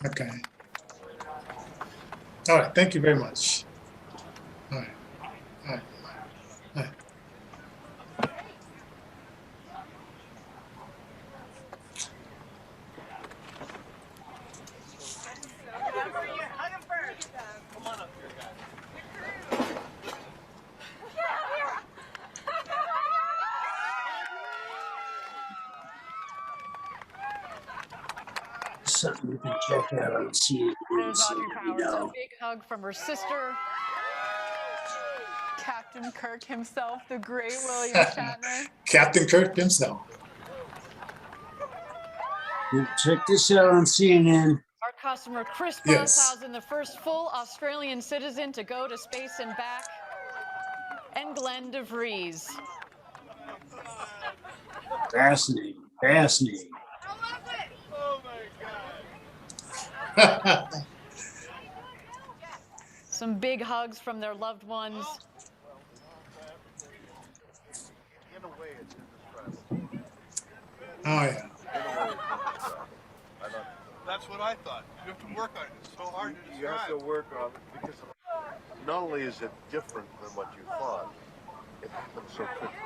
Okay. All right. Thank you very much. All right. All right. All right. Something you can check out on CNN. There's So Audrey you Powers, a know. big hug from her sister, Captain Kirk himself, the great William Shatner. Captain Kirk himself. Check this out on CNN. Our customer Chris Yes. Bosshausen, the first full Australian citizen to go to space and back, and Glenn DeVries. Fascinating. Fascinating. Oh my God. Some big hugs from their loved ones. In a way, it's indescribable. Oh yeah. That's what I thought. You have to work on it. It's so hard to You have describe. to work on it because not only is it different than what you thought, it happens so quickly.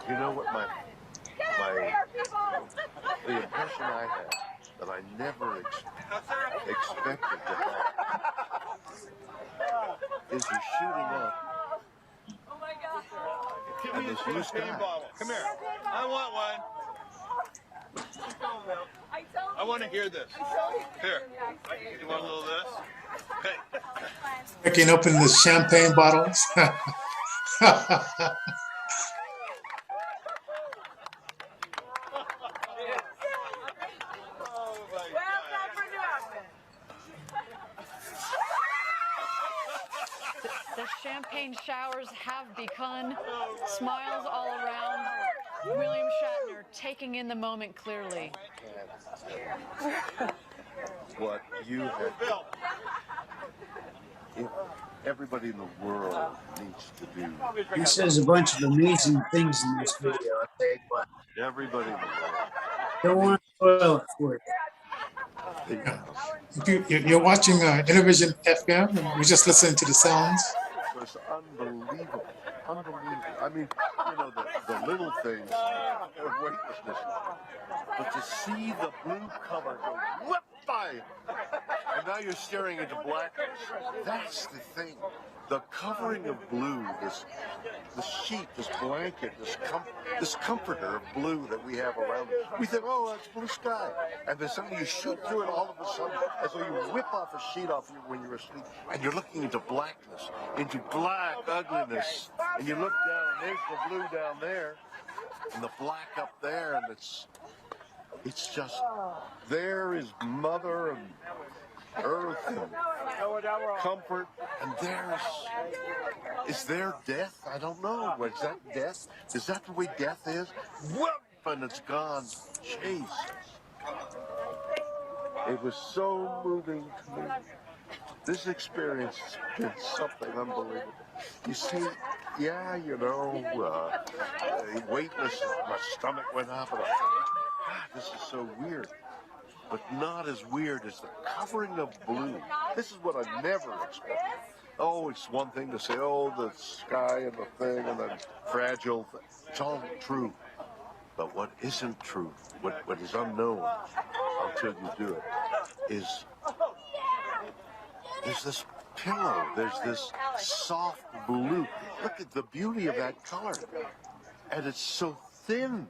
You know what the impression I had that I never expected to have is you're shooting up and this new sky. Come here. I want one. I want to hear this. Here. You want a little of this? Okay. Picking open the champagne bottles. Oh my God. The champagne showers have begun. Smiles all around. William Shatner taking in the moment clearly. What you have, if everybody in the world needs to do, He says a bunch of amazing things in this video. I'll tell you what. everybody in the world. Don't want to spoil it for you. If you're watching Innervision FM, and we're just listening to the sounds. It was unbelievable. Unbelievable. I mean, you know, the little things of weightlessness. But to see the blue cover go whoop by, and now you're staring into blackness. That's the thing. The covering of blue, this sheet, this blanket, this comforter of blue that we have around us. We think, oh, that's blue sky. And then suddenly you shoot through it all of a sudden, as though you whip off a sheet off you when you're asleep, and you're looking into blackness, into black ugliness. And you look down, and there's the blue down there, and the black up there, and it's just, there is Mother and Earth and comfort, and is there death? I don't know. Is that death? Is that the way death is? Whoop, and it's gone. Jeez. It was so moving to me. This experience has been something unbelievable. You see, yeah, you know, weightless, my stomach went up, and I thought, God, this is so weird. But not as weird as the covering of blue. This is what I never expected. Oh, it's one thing to say, oh, the sky and the thing and the fragile thing. It's all true. But what isn't true, what is unknown until you do it, is there's this pillow, there's this soft blue. Look at the beauty of that color. And it's so thin.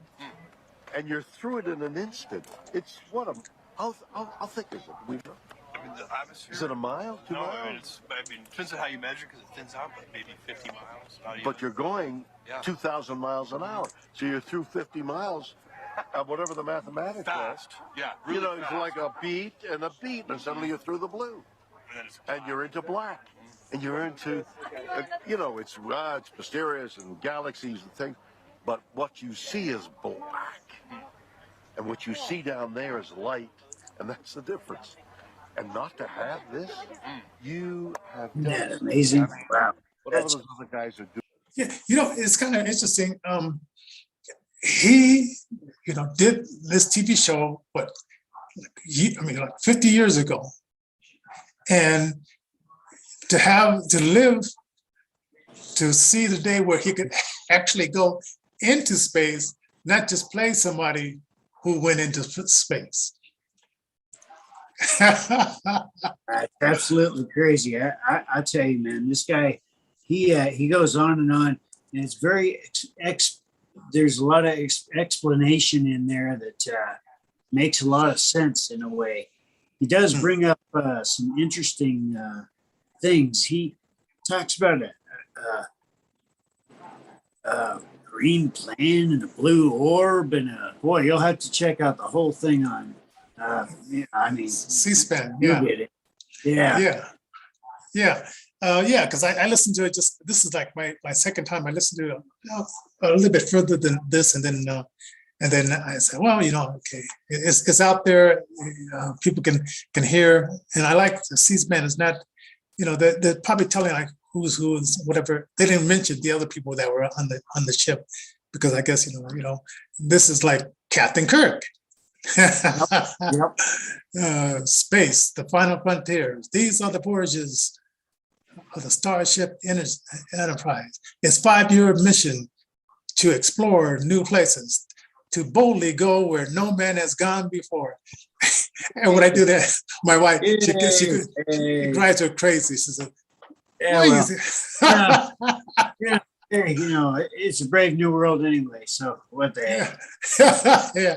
And you're through it in an instant. It's what I'll think is it. I mean, the atmosphere. Is it a mile? 2 miles? I mean, it depends on how you measure because it thins out, but maybe 50 miles. Not But even. you're going 2,000 miles an hour. So you're through 50 miles, whatever the mathematics Fast. are. Yeah, really You know, it's fast. like a beat, and suddenly you're through the blue. And you're into black. And you're into, you know, it's mysterious and galaxies and things. But what you see is black. And what you see down there is light. And that's the difference. And not to have this, you have done Isn't that amazing? Wow. whatever those other guys are doing. Yeah, you know, it's kind of interesting. He, you know, did this TV show, what, like 50 years ago. And to live to see the day where he could actually go into space, not just play somebody who went into space. That's absolutely crazy. I tell you, man, this guy, he goes on, and it's very there's a lot of explanation in there that makes a lot of sense in a way. He does bring up some interesting things. He talks about a green plane and a blue orb, and boy, you'll have to check out the whole thing on. I mean, C-SPAN. you Yeah. get it. Yeah. Because I listened to it. This is like my second time I listened to it a little bit further than this, and then I said, well, okay, it's out there. People can hear, and I like the C-SPAN is not, they're probably telling like who's who and whatever. They didn't mention the other people that were on the ship, because I guess this is like Captain Kirk. Yep. Space, the final frontiers. These are the voyages of the Starship Enterprise. Its 5-year mission to explore new places, to boldly go where no man has gone before. And when I do that, my wife, she drives her crazy. She says, yeah. Hey, it's a brave new world anyway. So what the heck? Yeah.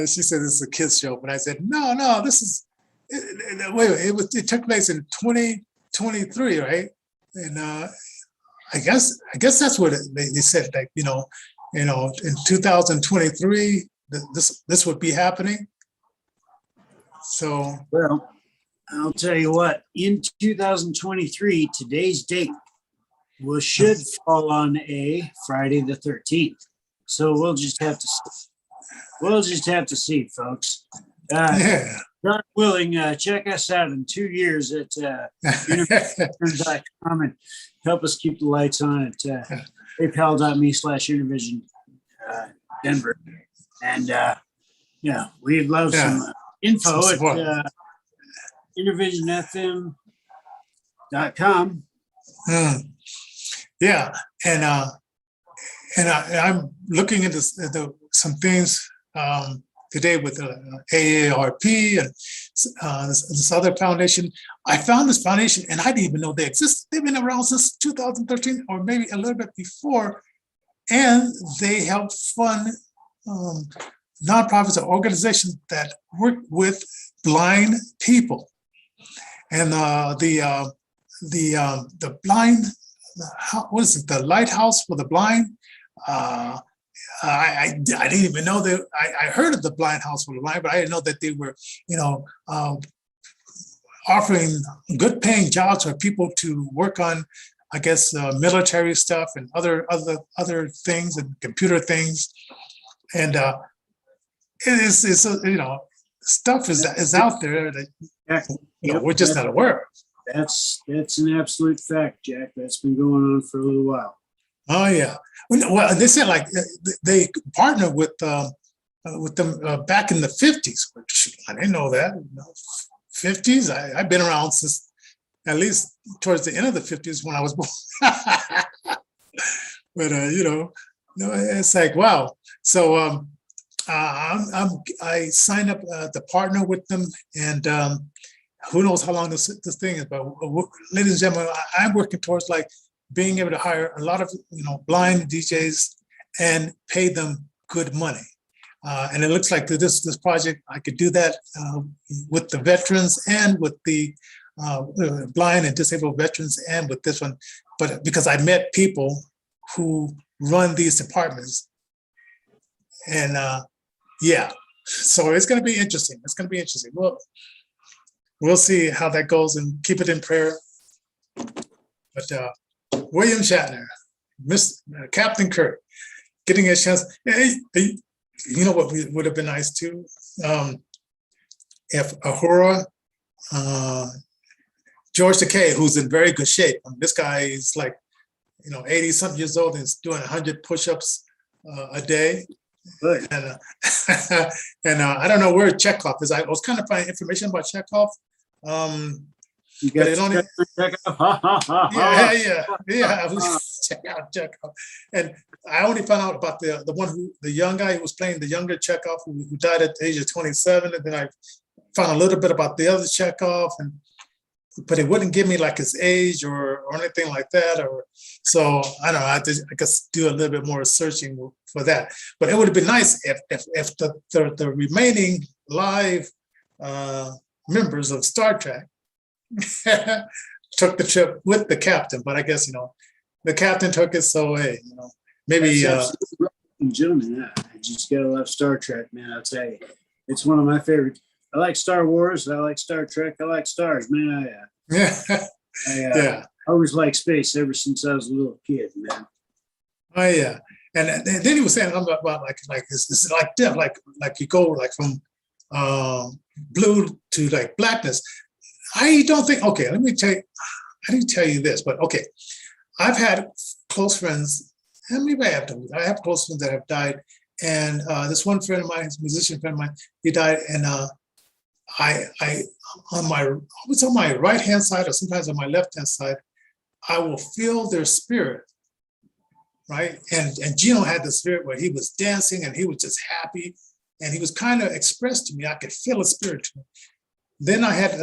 She said this is a kids show, but I said no. This is wait. It took place in 2023, right? And I guess that's what they said. Like in 2023, this would be happening. So well, I'll tell you what. In 2023, today's date should fall on a Friday the 13th. So we'll just have to see, folks. God willing, check us out in 2 years at Innervision.com and help us keep the lights on at paypal.me/Innervision Denver. And we'd love some info at InnervisionFM.com. Yeah, and I'm looking into some things today with AARP and this other foundation. I found this foundation, and I didn't even know they existed. They've been around since 2013, or maybe a little bit before, and they help fund nonprofits or organizations that work with blind people. And the blind, what is it? The Lighthouse for the Blind. I didn't even know that. I heard of the Blind House for the Blind, but I didn't know that they were, offering good paying jobs for people to work on, I guess, military stuff and other things and computer things. And it's stuff is out there that we're just not aware of. That's an absolute fact, Jack. That's been going on for a little while. Oh yeah. Well, they said like they partnered with them back in the 50s. I didn't know that. 50s. I've been around since at least towards the end of the 50s when I was born. But it's like wow. So I signed up to partner with them, and who knows how long this thing is. But ladies and gentlemen, I'm working towards like being able to hire a lot of blind DJs and pay them good money. And it looks like this project, I could do that with the veterans and with the blind and disabled veterans and with this one. But because I met people who run these departments, and so it's going to be interesting. It's going to be interesting. We'll see how that goes and keep it in prayer. But William Shatner, Captain Kirk, getting a chance. You know what would have been nice too? If Ahura, George Takei, who's in very good shape. This guy is like, 80-something years old and is doing 100 push-ups a day. Good. And and I don't know where Chekhov is. I was kind of finding information about Chekhov. You But got it only, check out. Ha, ha, ha, yeah. I was Chekhov. And I only found out about the one the young guy who was playing the younger Chekhov who died at the age of 27. And then I found a little bit about the other Chekhov, but it wouldn't give me like his age or anything like that. Or so I don't know. I guess do a little bit more searching for that. But it would have been nice if the remaining live members of Star Trek took the trip with the captain. But I guess the captain took it, so hey, maybe. Gentlemen, yeah, I just gotta love Star Trek, man. I'll tell you, it's one of my favorites. I like Star Wars. I like Star Trek. I like stars, man. Yeah. I always liked space ever since I was a little kid, man. Oh yeah, and then he was saying about like it's like death, like you go like from blue to like blackness. I don't think. Okay, let me tell you. I didn't tell you this, but okay, I've had close friends, and maybe I have close friends that have died, and this one friend of mine, this musician friend of mine, he died, and I was on my right hand side or sometimes on my left hand side, I will feel their spirit, right? And Gino had the spirit where he was dancing and he was just happy, and he was kind of expressed to me. I could feel a spirit to me. Then I had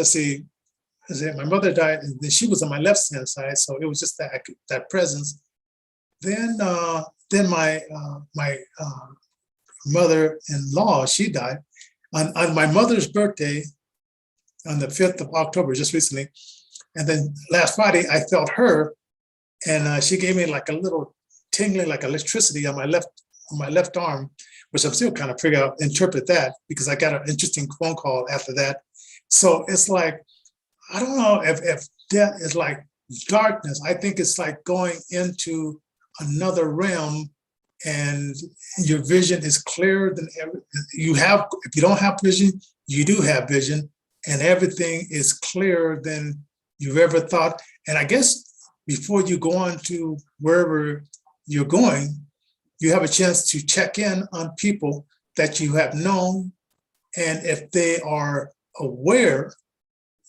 my mother died, and then she was on my left hand side, so it was just that presence. Then my mother-in-law, she died. On my mother's birthday, on the 5th of October, just recently, and then last Friday, I felt her, and she gave me like a little tingling, like electricity on my left arm, which I'm still kind of interpret that, because I got an interesting phone call after that. So it's like, I don't know if death is like darkness. I think it's like going into another realm, and your vision is clearer than ever. If you don't have vision, you do have vision, and everything is clearer than you've ever thought. And I guess before you go on to wherever you're going, you have a chance to check in on people that you have known. And if they are aware,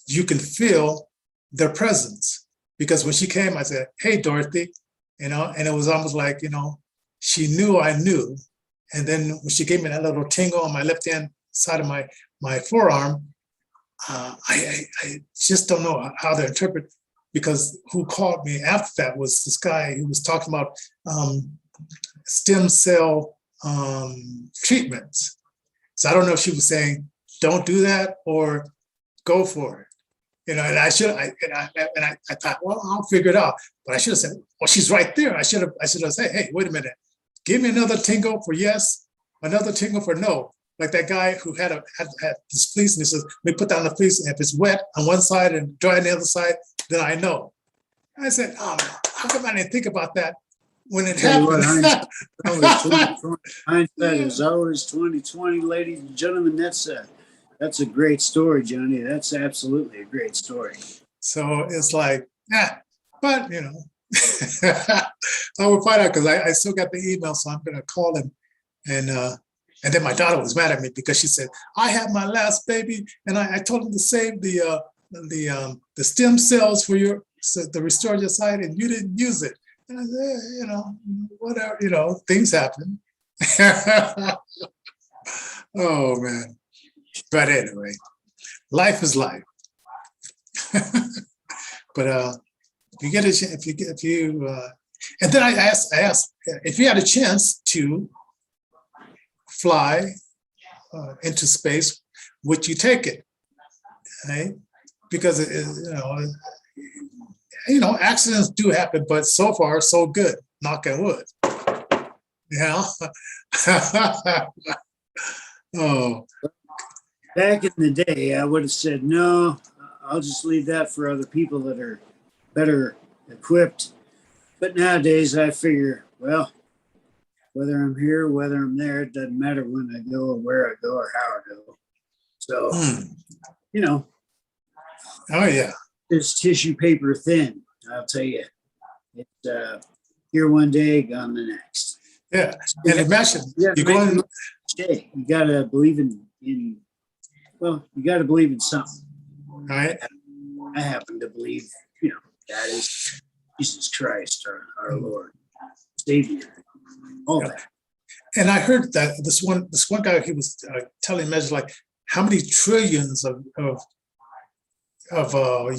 you can feel their presence. Because when she came, I said, "Hey, Dorothy," and it was almost like, she knew I knew. And then when she gave me that little tingle on my left-hand side of my forearm, I just don't know how to interpret, because who called me after that was this guy who was talking about stem cell treatments. So I don't know if she was saying, don't do that or go for it. And I thought, well, I'll figure it out. But I should have said, well, she's right there. I should have said, hey, wait a minute. Give me another tingle for yes, another tingle for no. Like that guy who had this fleece, and he says, let me put down the fleece, and if it's wet on one side and dry on the other side, then I know. I said, oh, how come I didn't think about that when it happened? Hindsight is always 2020, ladies and gentlemen. That's a great story, Johnny. That's absolutely a great story. So it's like, but I will find out, because I still got the email, so I'm going to call him. And then my daughter was mad at me because she said, I had my last baby, and I told him to save the stem cells for to restore your sight, and you didn't use it. And I said, whatever, things happen. Oh man. But anyway, life is life. But you get and then I asked if you had a chance to fly into space, would you take it? Right? Because accidents do happen, but so far so good. Knock on wood. Oh. Back in the day, I would have said, no, I'll just leave that for other people that are better equipped. But nowadays I figure, well, whether I'm here, whether I'm there, it doesn't matter when I go or where I go or how I go. So, Oh yeah. It's tissue paper thin, I'll tell you. It's here one day, gone the next. Yeah, and imagine Yeah, you're going. You gotta believe in well, you gotta believe in something. Right. I happen to believe, that is Jesus Christ, our Lord, Savior, all Yeah. that. And I heard that this one guy, he was telling measures like how many trillions of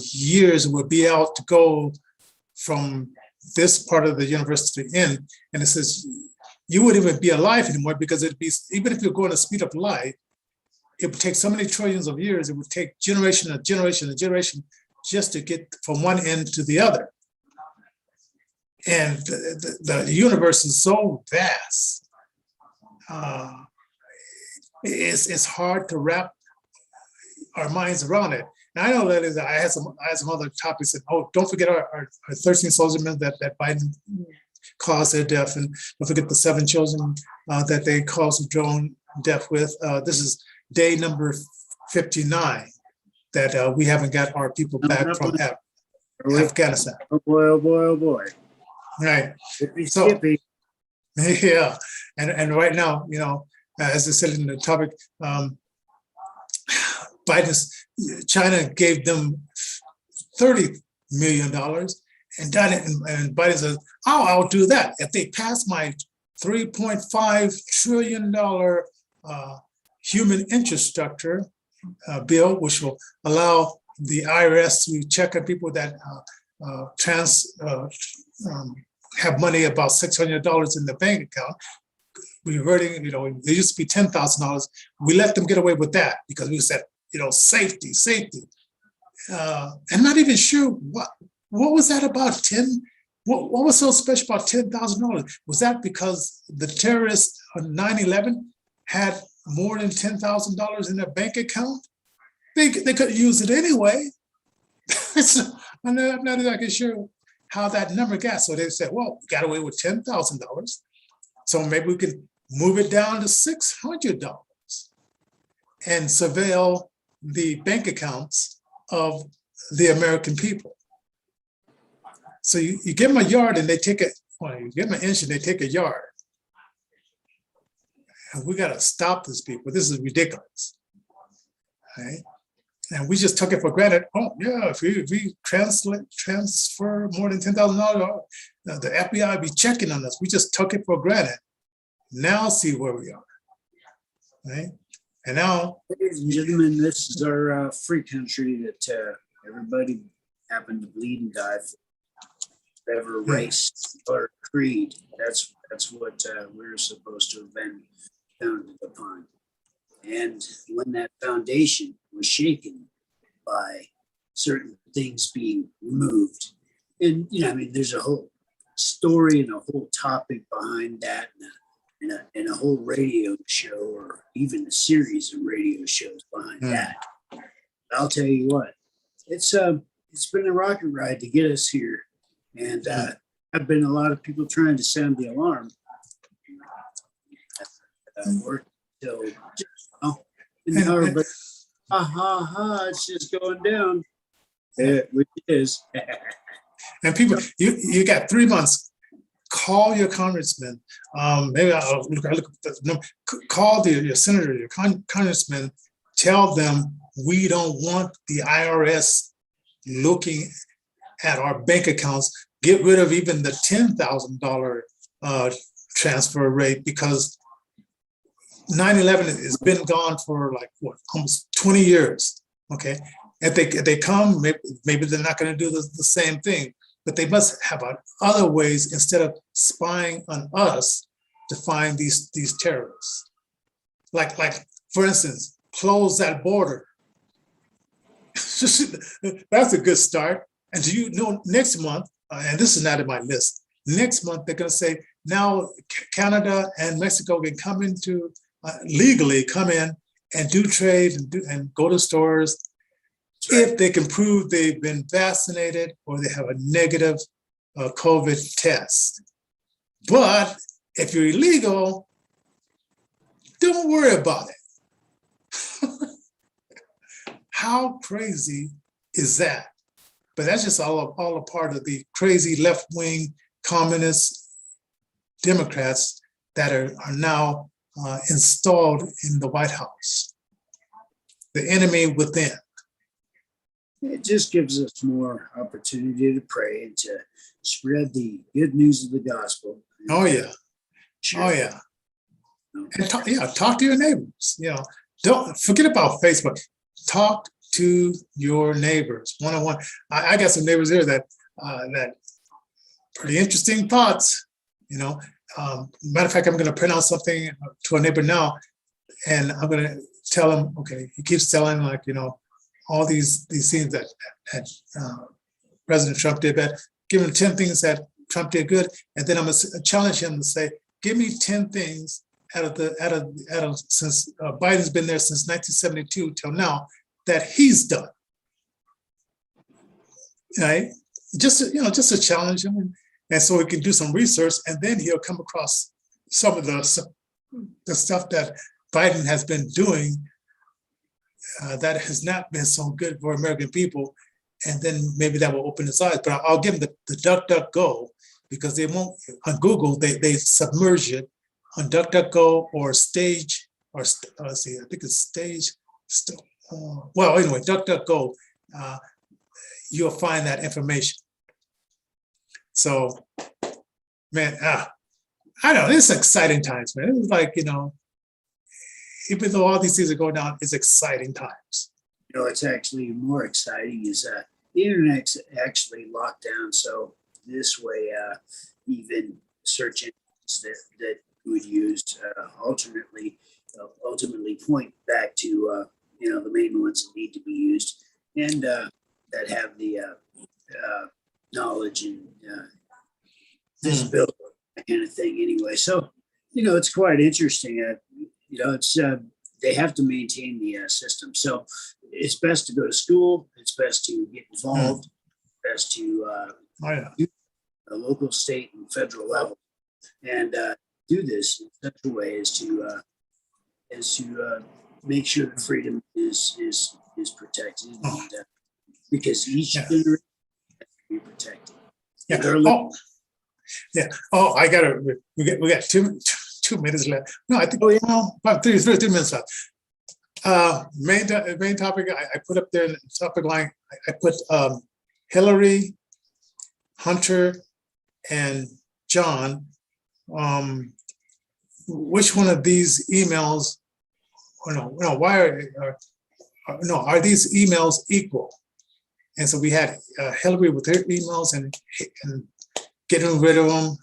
years would be out to go from this part of the universe to the end. And it says you wouldn't even be alive anymore because it'd be, even if you're going the speed of light, it would take so many trillions of years. It would take generation and generation and generation just to get from one end to the other. And the universe is so vast. It's hard to wrap our minds around it. And I know that I had some other topics that, don't forget our 13 soldiers that Biden caused their death, and don't forget the 7 children that they caused a drone death with. This is day number 59 that we haven't got our people back from Afghanistan. Oh boy, oh boy, oh boy. Right. So, yeah. And right now, as I said in the topic, China gave them $30 million, and Biden says, I'll do that if they pass my $3.5 trillion human infrastructure bill, which will allow the IRS to check on people that have money about $600 in the bank account. Reverting, it used to be $10,000. We let them get away with that because we said, safety. I'm not even sure what was that about 10. What was so special about $10,000? Was that because the terrorists on 9/11 had more than $10,000 in their bank account? They could use it anyway. So I'm not exactly sure how that number got. So they said, well, we got away with $10,000. So maybe we could move it down to $600 and surveil the bank accounts of the American people. So you give them a yard and they take it, you give them an inch and they take a yard. And we got to stop this, people. This is ridiculous. Right? And we just took it for granted. Oh, yeah, if we transfer more than $10,000, the FBI will be checking on us. We just took it for granted. Now see where we are. Right? And now, ladies and gentlemen, this is our free country that everybody happened to bleed and die for. Whatever race or creed, that's what we're supposed to have been founded upon. And when that foundation was shaken by certain things being removed, and there's a whole story and a whole topic behind that, and a whole radio show, or even a series of radio shows behind that. I'll tell you what, it's been a rocket ride to get us here, and I've been a lot of people trying to sound the alarm. Work till an hour, but it's just going down. Which is. And people, you got 3 months. Call your congressman. Maybe I'll look at the number. Call your senator, your congressman. Tell them we don't want the IRS looking at our bank accounts. Get rid of even the $10,000 transfer rate, because 9/11 has been gone for almost 20 years. Okay, if they come, maybe they're not going to do the same thing. But they must have other ways instead of spying on us to find these terrorists. Like for instance, close that border. That's a good start. And do you know next month, and this is not in my list, next month they're going to say now Canada and Mexico can come into legally come in and do trade and go to stores. If they can prove they've been vaccinated or they have a negative COVID test. But if you're illegal, don't worry about it. How crazy is that? But that's just all a part of the crazy left-wing communist Democrats that are now installed in the White House. The enemy within. It just gives us more opportunity to pray and to spread the good news of the gospel. Oh yeah. Oh yeah. And talk to your neighbors. You know, don't forget about Facebook. Talk to your neighbors one-on-one. I got some neighbors here that pretty interesting thoughts. You know, matter of fact, I'm going to print out something to a neighbor now, and I'm going to tell him. Okay, he keeps telling like, you know, all these things that President Trump did bad. Give him 10 things that Trump did good, and then I'm going to challenge him to say, give me 10 things out of since Biden's been there since 1972 till now that he's done. Right? Just to challenge him, and so he can do some research, and then he'll come across some of the stuff that Biden has been doing that has not been so good for American people, and then maybe that will open his eyes. But I'll give him the DuckDuckGo, because they won't on Google. They submerge it on DuckDuckGo or Stage, or let's see, I think it's Stage. Well, anyway, DuckDuckGo, you'll find that information. So, man, I don't know. It's exciting times, man. It's like, you know, even though all these things are going down, it's exciting times. You know, it's actually more exciting is the internet's actually locked down. So this way, even search engines that would use ultimately point back to you know, the main ones that need to be used, and that have the knowledge and visibility, that kind of thing. Anyway, so you know, it's quite interesting. You know, it's they have to maintain the system, so it's best to go to school. It's best to get involved. Best to do a local, state, and federal level, and do this in such a way as to make sure that freedom is protected, and, because each generation has to be protected. I got it. We got two minutes left. No, I think about three minutes left. Main topic I put up there in the topic line. I put Hilary, Hunter, and John. Which one of these emails? Are these emails equal? And so we had Hilary with her emails and getting rid of them,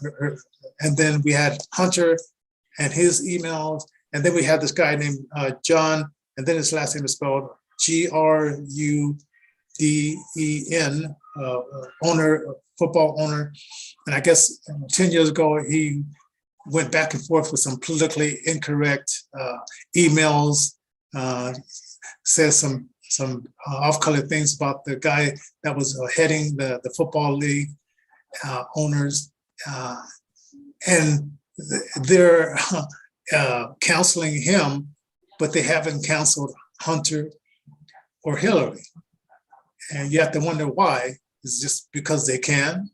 and then we had Hunter and his emails, and then we had this guy named John, and then his last name is spelled Gruden, football owner, and I guess 10 years ago he went back and forth with some politically incorrect emails, says some off-color things about the guy that was heading the football league owners, and they're counseling him, but they haven't counseled Hunter or Hillary, and you have to wonder why. It's just because they can.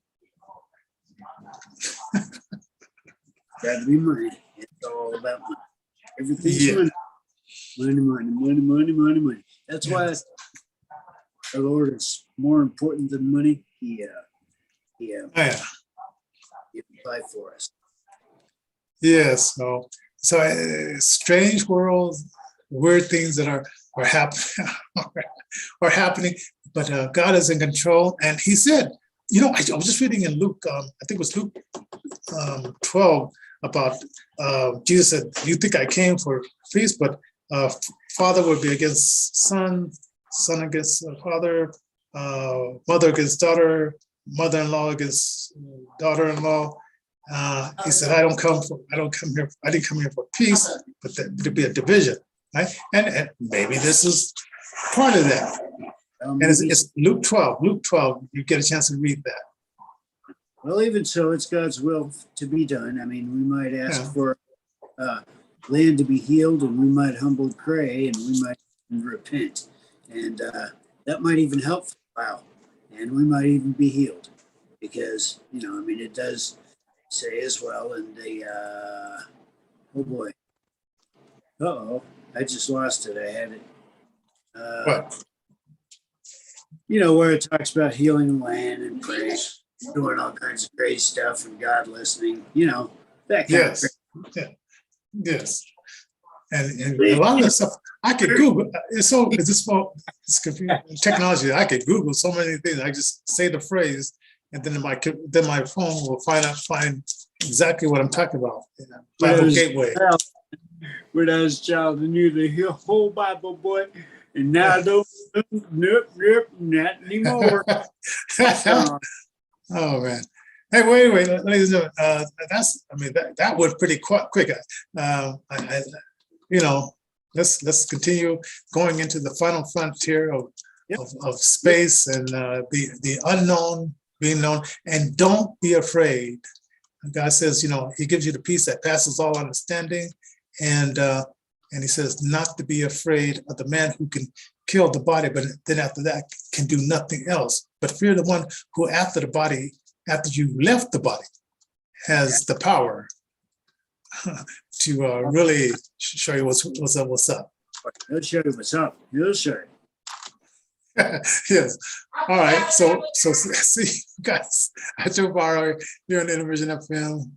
Got to be money. It's all about money. Everything's money. That's why our Lord is more important than money. He applied for us. Yes. So strange world, weird things that are happening, but God is in control. And He said, you know, I was just reading in Luke, I think it was Luke 12, about Jesus said, "You think I came for peace, but father would be against son, son against father, mother against daughter, mother-in-law against daughter-in-law." He said, I didn't come here for peace, but to be a division, right? And maybe this is part of that. And it's Luke 12. You get a chance to read that. Well, even so, it's God's will to be done. I mean, we might ask for land to be healed, and we might humbly pray, and we might repent. And that might even help for a while. And we might even be healed. Because, you know, I mean, it does say as well in the Oh boy. Uh-oh. I just lost it. I had it. What? You know, where it talks about healing the land and praise, doing all kinds of crazy stuff and God listening, you know, that kind of Yes. Yeah. Yes. And a lot of that stuff I could Google. It's just for it's confusing technology. I could Google so many things. I just say the phrase, and then my phone will find exactly what I'm talking about. You know, Bible Gateway. When I was a child, I knew the whole Bible, boy, and now I don't. Nope, not anymore. Oh man. Hey, wait, ladies and gentlemen. That went pretty quick. You know, let's continue going into the final frontier of space and the unknown being known. And don't be afraid. God says, you know, He gives you the peace that passes all understanding, and He says not to be afraid of the man who can kill the body, but then after that can do nothing else. But fear the one who after you left the body, has the power to really show you what's up. He'll show you what's up. He'll show you. Yes. All right. So see you guys at your bar here on Innervision FM.